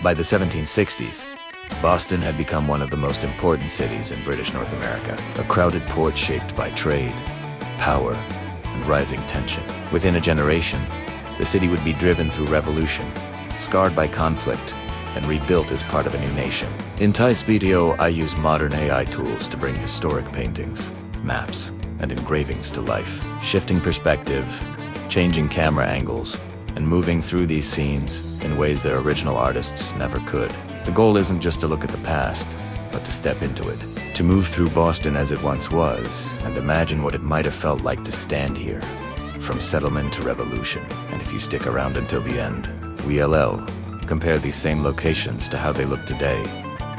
By the 1760s, Boston had become one of the most important cities in British North America, a crowded port shaped by trade, power, and rising tension. Within a generation, the city would be driven through revolution, scarred by conflict, and rebuilt as part of a new nation. In Thai's video, I use modern AI tools to bring historic paintings, maps, and engravings to life, shifting perspective, changing camera angles, and moving through these scenes in ways their original artists never could. The goal isn't just to look at the past, but to step into it, to move through Boston as it once was, and imagine what it might have felt like to stand here, from settlement to revolution. And if you stick around until the end, we'll compare these same locations to how they look today,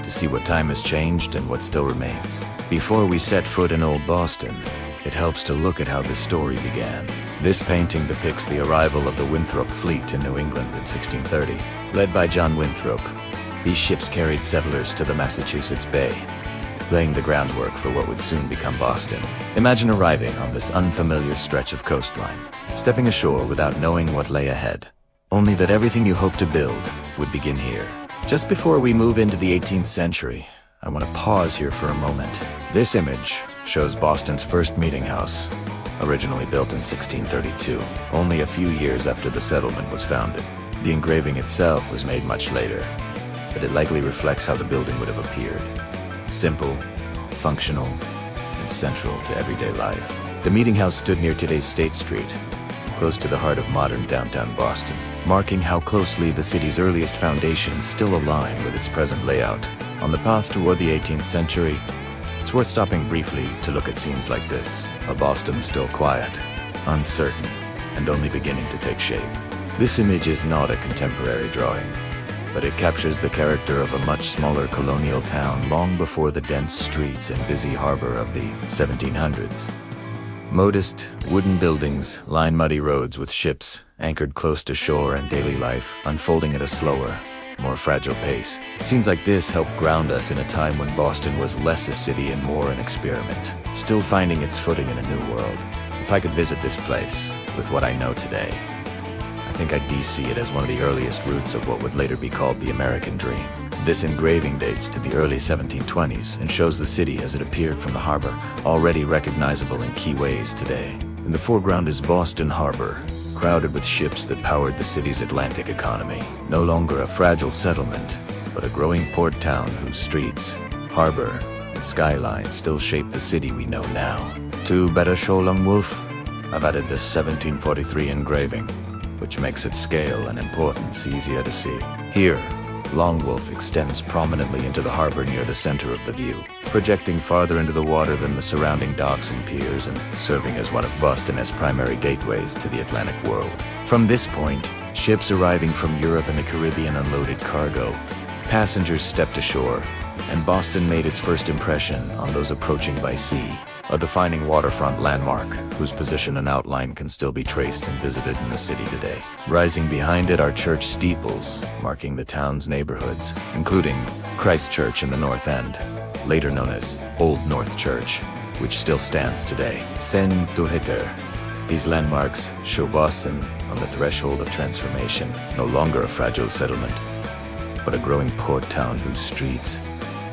to see what time has changed and what still remains. Before we set foot in old Boston, it helps to look at how this story began. This painting depicts the arrival of the Winthrop Fleet in New England in 1630. Led by John Winthrop, these ships carried settlers to the Massachusetts Bay, laying the groundwork for what would soon become Boston. Imagine arriving on this unfamiliar stretch of coastline, stepping ashore without knowing what lay ahead, only that everything you hope to build would begin here. Just before we move into the 18th century, I want to pause here for a moment. This image shows Boston's first meeting house, originally built in 1632, only a few years after the settlement was founded. The engraving itself was made much later, but it likely reflects how the building would have appeared. Simple, functional, and central to everyday life. The meeting house stood near today's State Street, close to the heart of modern downtown Boston, marking how closely the city's earliest foundations still align with its present layout. On the path toward the 18th century, it's worth stopping briefly to look at scenes like this, a Boston still quiet, uncertain, and only beginning to take shape. This image is not a contemporary drawing, but it captures the character of a much smaller colonial town long before the dense streets and busy harbor of the 1700s. Modest, wooden buildings line muddy roads with ships anchored close to shore and daily life unfolding at a slower, more fragile pace. Scenes like this help ground us in a time when Boston was less a city and more an experiment, still finding its footing in a new world. If I could visit this place with what I know today, I think I'd see it as one of the earliest roots of what would later be called the American Dream. This engraving dates to the early 1720s and shows the city as it appeared from the harbor, already recognizable in key ways today. In the foreground is Boston Harbor, crowded with ships that powered the city's Atlantic economy. No longer a fragile settlement, but a growing port town whose streets, harbor, and skyline still shape the city we know now. To Better Sholong Wolf, I've added this 1743 engraving, which makes its scale and importance easier to see. Here, Long Wolf extends prominently into the harbor near the center of the view, projecting farther into the water than the surrounding docks and piers and serving as one of Boston's primary gateways to the Atlantic world. From this point, ships arriving from Europe and the Caribbean unloaded cargo, passengers stepped ashore, and Boston made its first impression on those approaching by sea, a defining waterfront landmark whose position and outline can still be traced and visited in the city today. Rising behind it are church steeples, marking the town's neighborhoods, including Christ Church in the North End, later known as Old North Church, which still stands today. Sen Tuhiter. These landmarks show Boston on the threshold of transformation, no longer a fragile settlement, but a growing port town whose streets,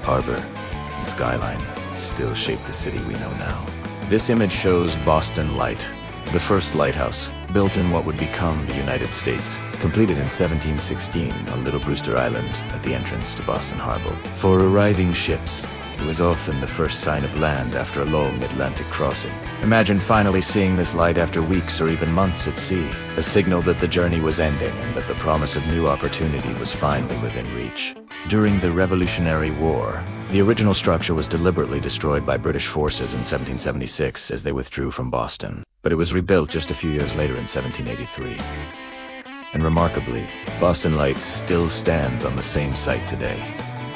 harbor, and skyline still shape the city we know now. This image shows Boston Light, the first lighthouse, built in what would become the United States, completed in 1716 on Little Brewster Island at the entrance to Boston Harbor. For arriving ships, it was often the first sign of land after a long Atlantic crossing. Imagine finally seeing this light after weeks or even months at sea, a signal that the journey was ending and that the promise of new opportunity was finally within reach. During the Revolutionary War, the original structure was deliberately destroyed by British forces in 1776 as they withdrew from Boston, but it was rebuilt just a few years later in 1783. And remarkably, Boston Lights still stands on the same site today,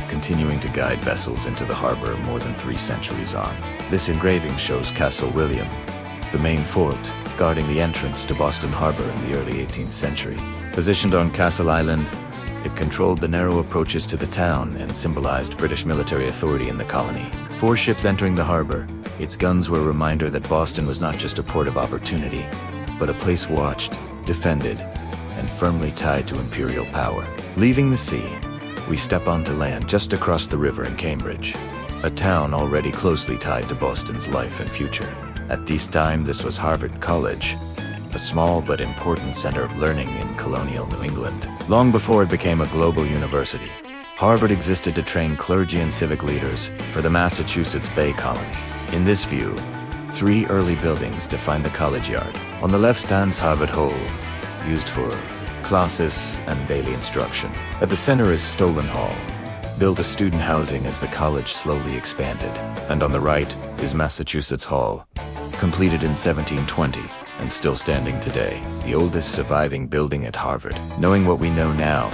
continuing to guide vessels into the harbor more than 3 centuries on. This engraving shows Castle William, the main fort guarding the entrance to Boston Harbor in the early 18th century. Positioned on Castle Island, it controlled the narrow approaches to the town and symbolized British military authority in the colony. 4 ships entering the harbor, its guns were a reminder that Boston was not just a port of opportunity, but a place watched, defended, and firmly tied to imperial power. Leaving the sea, we step onto land just across the river in Cambridge, a town already closely tied to Boston's life and future. At this time, this was Harvard College, a small but important center of learning in colonial New England. Long before it became a global university, Harvard existed to train clergy and civic leaders for the Massachusetts Bay Colony. In this view, three early buildings define the college yard. On the left stands Harvard Hall, used for classes and daily instruction. At the center is Stolen Hall, built as student housing as the college slowly expanded. And on the right is Massachusetts Hall, completed in 1720 and still standing today, the oldest surviving building at Harvard. Knowing what we know now,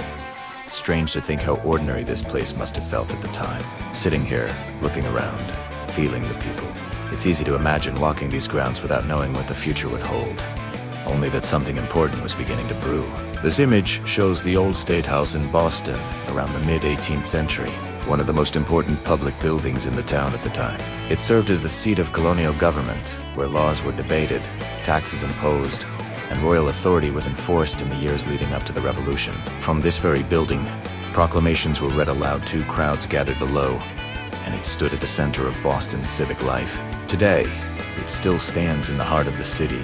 it's strange to think how ordinary this place must have felt at the time. Sitting here, looking around, feeling the people. It's easy to imagine walking these grounds without knowing what the future would hold. Only that something important was beginning to brew. This image shows the old State House in Boston around the mid-18th century, one of the most important public buildings in the town at the time. It served as the seat of colonial government, where laws were debated, taxes imposed, and royal authority was enforced in the years leading up to the Revolution. From this very building, proclamations were read aloud to crowds gathered below, and it stood at the center of Boston's civic life. Today, it still stands in the heart of the city,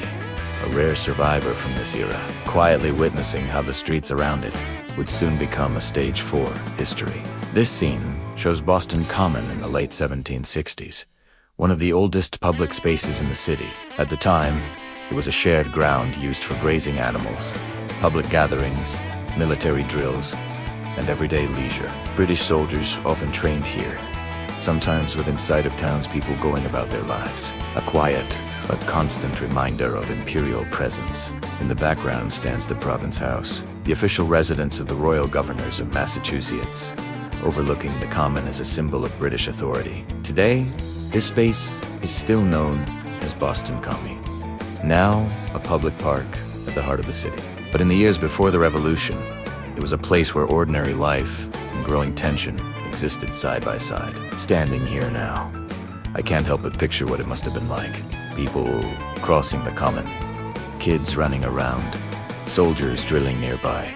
a rare survivor from this era, quietly witnessing how the streets around it would soon become a stage for history. This scene shows Boston Common in the late 1760s, one of the oldest public spaces in the city. At the time, it was a shared ground used for grazing animals, public gatherings, military drills, and everyday leisure. British soldiers often trained here, sometimes within sight of townspeople going about their lives. A quiet but constant reminder of imperial presence. In the background stands the Province House, the official residence of the royal governors of Massachusetts, overlooking the Common as a symbol of British authority. Today, this space is still known as Boston Common, now a public park at the heart of the city. But in the years before the Revolution, it was a place where ordinary life and growing tension existed side by side. Standing here now, I can't help but picture what it must have been like. People crossing the Common, kids running around, soldiers drilling nearby.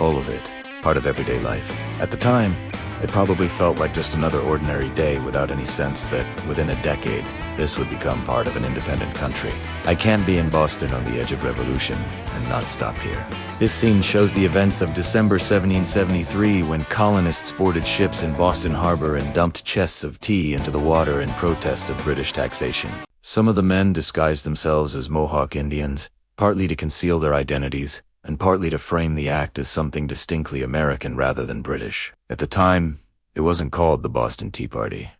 All of it, part of everyday life. At the time, it probably felt like just another ordinary day without any sense that within a decade, this would become part of an independent country. I can't be in Boston on the edge of revolution and not stop here. This scene shows the events of December 1773 when colonists boarded ships in Boston Harbor and dumped chests of tea into the water in protest of British taxation. Some of the men disguised themselves as Mohawk Indians, partly to conceal their identities, and partly to frame the act as something distinctly American rather than British. At the time, it wasn't called the Boston Tea Party.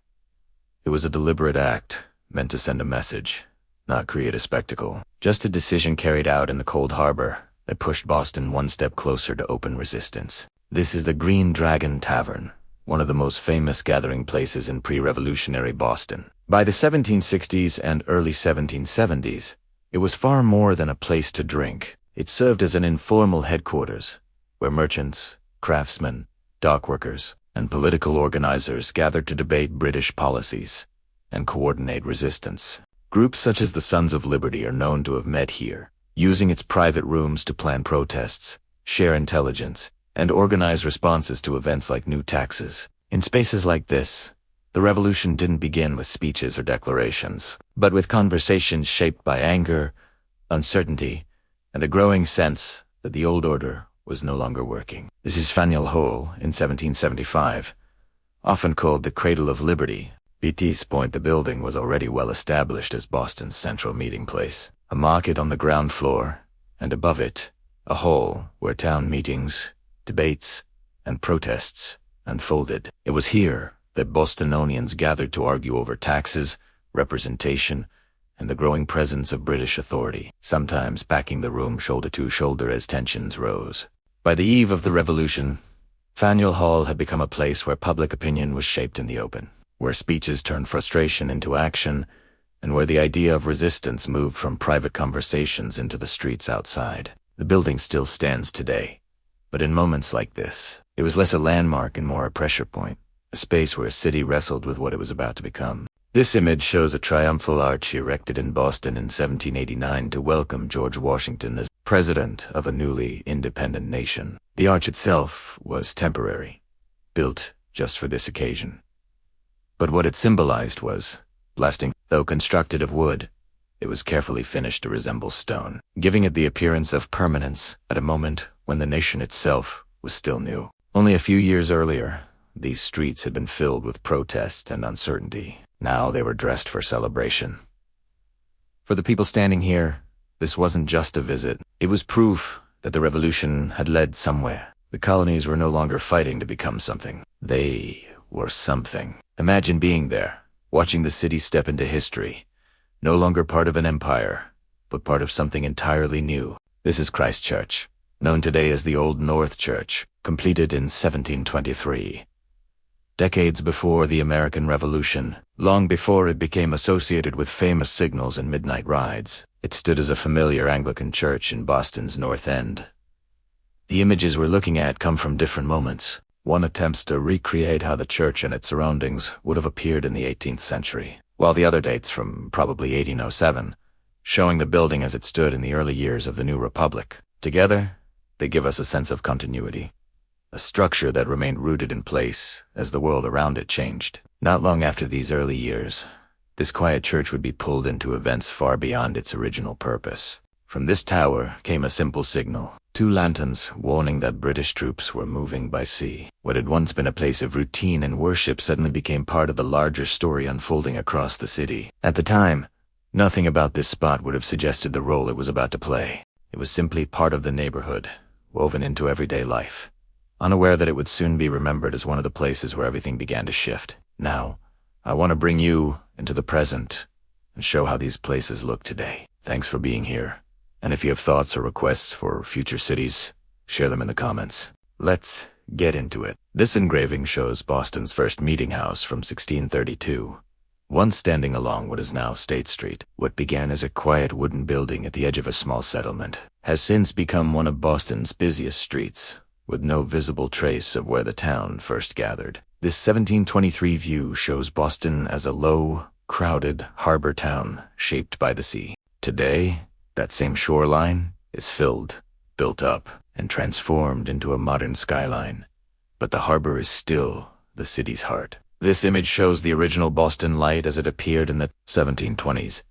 It was a deliberate act, meant to send a message, not create a spectacle. Just a decision carried out in the cold harbor that pushed Boston one step closer to open resistance. This is the Green Dragon Tavern, one of the most famous gathering places in pre-revolutionary Boston. By the 1760s and early 1770s, it was far more than a place to drink. It served as an informal headquarters, where merchants, craftsmen, dockworkers, and political organizers gathered to debate British policies and coordinate resistance. Groups such as the Sons of Liberty are known to have met here, using its private rooms to plan protests, share intelligence, and organize responses to events like new taxes. In spaces like this, the revolution didn't begin with speeches or declarations, but with conversations shaped by anger, uncertainty, and a growing sense that the old order was no longer working. This is Faniel Hall in 1775, often called the Cradle of Liberty. At this point, the building was already well established as Boston's central meeting place. A market on the ground floor, and above it, a hall where town meetings, debates, and protests unfolded. It was here that Bostonians gathered to argue over taxes, representation, and the growing presence of British authority, sometimes packing the room shoulder to shoulder as tensions rose. By the eve of the Revolution, Faniel Hall had become a place where public opinion was shaped in the open, where speeches turned frustration into action, and where the idea of resistance moved from private conversations into the streets outside. The building still stands today, but in moments like this, it was less a landmark and more a pressure point, a space where a city wrestled with what it was about to become. This image shows a triumphal arch erected in Boston in 1789 to welcome George Washington as president of a newly independent nation. The arch itself was temporary, built just for this occasion. But what it symbolized was lasting. Though constructed of wood, it was carefully finished to resemble stone, giving it the appearance of permanence at a moment when the nation itself was still new. Only a few years earlier, these streets had been filled with protest and uncertainty. Now they were dressed for celebration. For the people standing here, this wasn't just a visit. It was proof that the revolution had led somewhere. The colonies were no longer fighting to become something. They were something. Imagine being there, watching the city step into history, no longer part of an empire, but part of something entirely new. This is Christchurch, known today as the Old North Church, completed in 1723. Decades before the American Revolution, long before it became associated with famous signals and midnight rides, it stood as a familiar Anglican church in Boston's North End. The images we're looking at come from different moments. One attempts to recreate how the church and its surroundings would have appeared in the 18th century, while the other dates from probably 1807, showing the building as it stood in the early years of the new republic. Together, they give us a sense of continuity, a structure that remained rooted in place as the world around it changed. Not long after these early years, this quiet church would be pulled into events far beyond its original purpose. From this tower came a simple signal, 2 lanterns warning that British troops were moving by sea. What had once been a place of routine and worship suddenly became part of the larger story unfolding across the city. At the time, nothing about this spot would have suggested the role it was about to play. It was simply part of the neighborhood, woven into everyday life, unaware that it would soon be remembered as one of the places where everything began to shift. Now, I want to bring you into the present and show how these places look today. Thanks for being here. And if you have thoughts or requests for future cities, share them in the comments. Let's get into it. This engraving shows Boston's first meeting house from 1632, once standing along what is now State Street. What began as a quiet wooden building at the edge of a small settlement has since become one of Boston's busiest streets, with no visible trace of where the town first gathered. This 1723 view shows Boston as a low, crowded harbor town shaped by the sea. Today, that same shoreline is filled, built up, and transformed into a modern skyline. But the harbor is still the city's heart. This image shows the original Boston Light as it appeared in the 1720s.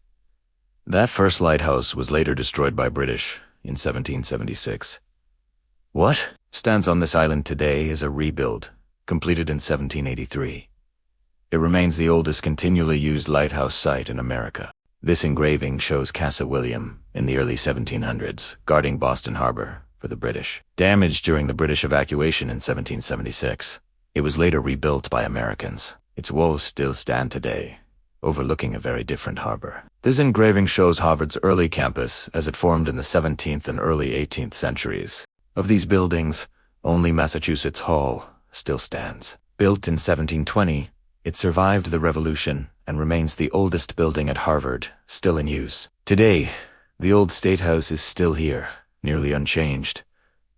That first lighthouse was later destroyed by British in 1776. What stands on this island today is a rebuild, completed in 1783. It remains the oldest continually used lighthouse site in America. This engraving shows Castle William in the early 1700s, guarding Boston Harbor for the British. Damaged during the British evacuation in 1776, it was later rebuilt by Americans. Its walls still stand today, overlooking a very different harbor. This engraving shows Harvard's early campus as it formed in the 17th and early 18th centuries. Of these buildings, only Massachusetts Hall still stands. Built in 1720, it survived the Revolution and remains the oldest building at Harvard, still in use. Today, the old State House is still here, nearly unchanged,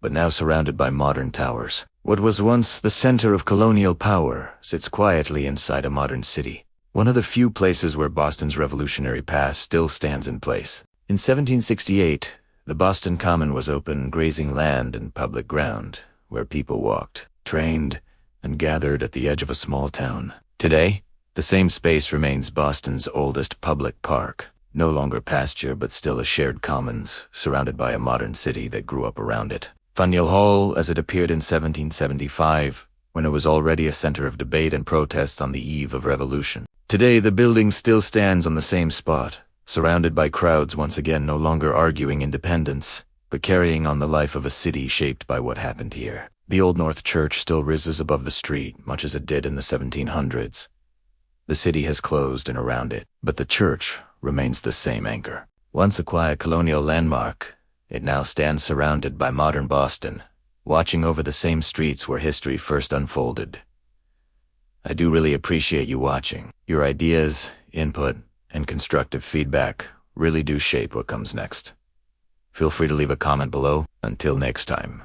but now surrounded by modern towers. What was once the center of colonial power sits quietly inside a modern city, one of the few places where Boston's revolutionary past still stands in place. In 1768, the Boston Common was open grazing land and public ground, where people walked, trained, and gathered at the edge of a small town. Today, the same space remains Boston's oldest public park, no longer pasture but still a shared commons, surrounded by a modern city that grew up around it. Faniel Hall, as it appeared in 1775, when it was already a center of debate and protests on the eve of revolution. Today, the building still stands on the same spot, surrounded by crowds once again no longer arguing independence, but carrying on the life of a city shaped by what happened here. The Old North Church still rises above the street, much as it did in the 1700s. The city has closed in around it, but the church remains the same anchor. Once a quiet colonial landmark, it now stands surrounded by modern Boston, watching over the same streets where history first unfolded. I do really appreciate you watching. Your ideas, input, and constructive feedback really do shape what comes next. Feel free to leave a comment below. Until next time.